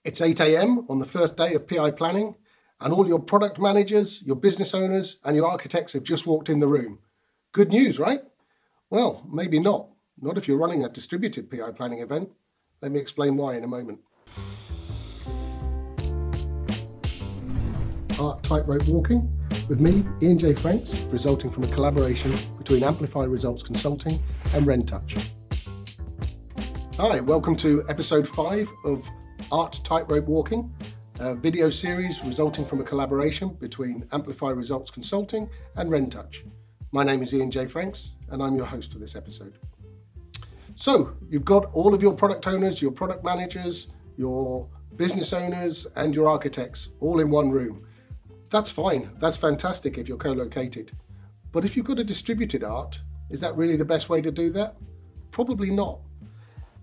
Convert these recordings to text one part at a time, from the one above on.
It's 8 a.m. on the first day of PI planning, and all your product managers, your business owners, and your architects have just walked in the room. Good news, right? Well, maybe not. Not if you're running a distributed PI planning event. Let me explain why in a moment. Tightrope Walking with me, Ian J. Franks, resulting from a collaboration between Amplify Results Consulting and RenTouch. Hi, welcome to episode 5 of Tightrope Walking, a video series resulting from a collaboration between Amplify Results Consulting and RenTouch. My name is Ian J. Franks and I'm your host for this episode. So you've got all of your product owners, your product managers, your business owners and your architects all in one room. That's fine, that's fantastic if you're co-located. But if you've got a distributed art, is that really the best way to do that? Probably not.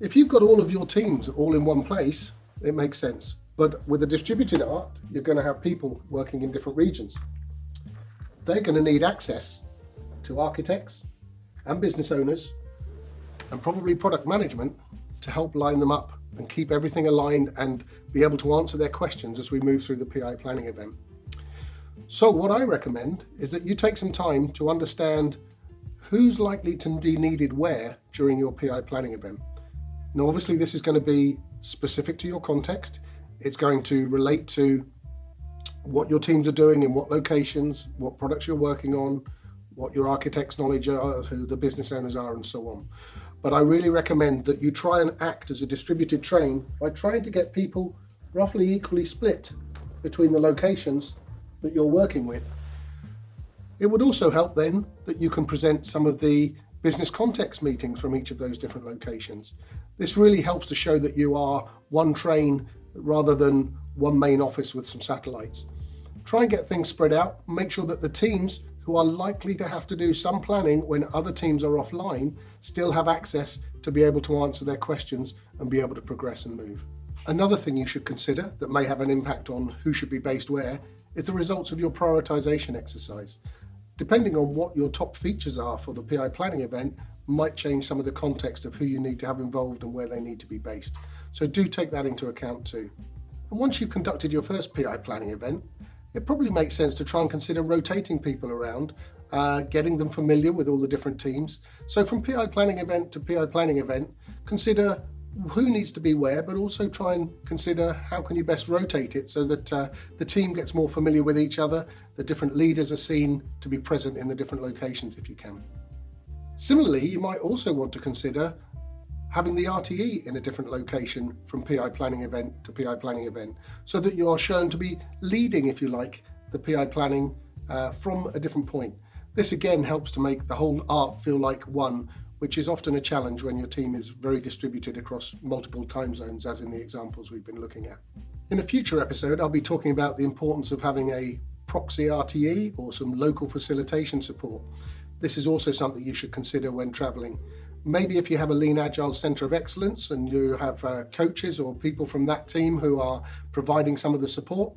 If you've got all of your teams all in one place, it makes sense. But with a distributed art, you're going to have people working in different regions. They're going to need access to architects and business owners and probably product management to help line them up and keep everything aligned and be able to answer their questions as we move through the PI planning event. So what I recommend is that you take some time to understand who's likely to be needed where during your PI planning event. Now, obviously, this is going to be specific to your context. It's going to relate to what your teams are doing in what locations, what products you're working on, what your architect's knowledge are, who the business owners are, and so on. But I really recommend that you try and act as a distributed train by trying to get people roughly equally split between the locations that you're working with. It would also help then that you can present some of the business context meetings from each of those different locations. This really helps to show that you are one train rather than one main office with some satellites. Try and get things spread out. Make sure that the teams who are likely to have to do some planning when other teams are offline still have access to be able to answer their questions and be able to progress and move. Another thing you should consider that may have an impact on who should be based where is the results of your prioritization exercise. Depending on what your top features are for the PI planning event might change some of the context of who you need to have involved and where they need to be based. So do take that into account too. And once you've conducted your first PI planning event, it probably makes sense to try and consider rotating people around, getting them familiar with all the different teams. So from PI planning event to PI planning event, consider who needs to be where, but also try and consider how can you best rotate it so that the team gets more familiar with each other, the different leaders are seen to be present in the different locations if you can. Similarly, you might also want to consider having the RTE in a different location from PI planning event to PI planning event, so that you are shown to be leading, if you like, the PI planning from a different point. This again helps to make the whole art feel like one, which is often a challenge when your team is very distributed across multiple time zones, as in the examples we've been looking at. In a future episode, I'll be talking about the importance of having a Proxy RTA or some local facilitation support. This is also something you should consider when traveling. Maybe if you have a lean agile center of excellence and you have coaches or people from that team who are providing some of the support,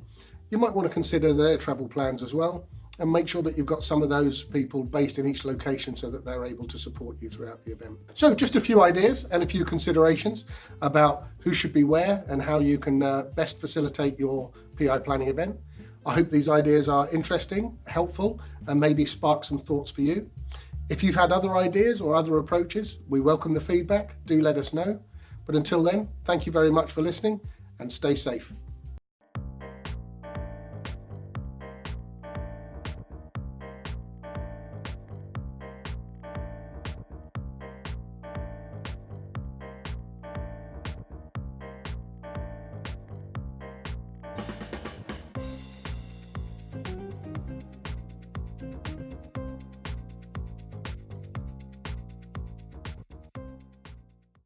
you might want to consider their travel plans as well and make sure that you've got some of those people based in each location so that they're able to support you throughout the event. So just a few ideas and a few considerations about who should be where and how you can best facilitate your PI planning event. I hope these ideas are interesting, helpful, and maybe spark some thoughts for you. If you've had other ideas or other approaches, we welcome the feedback. Do let us know. But until then, thank you very much for listening and stay safe.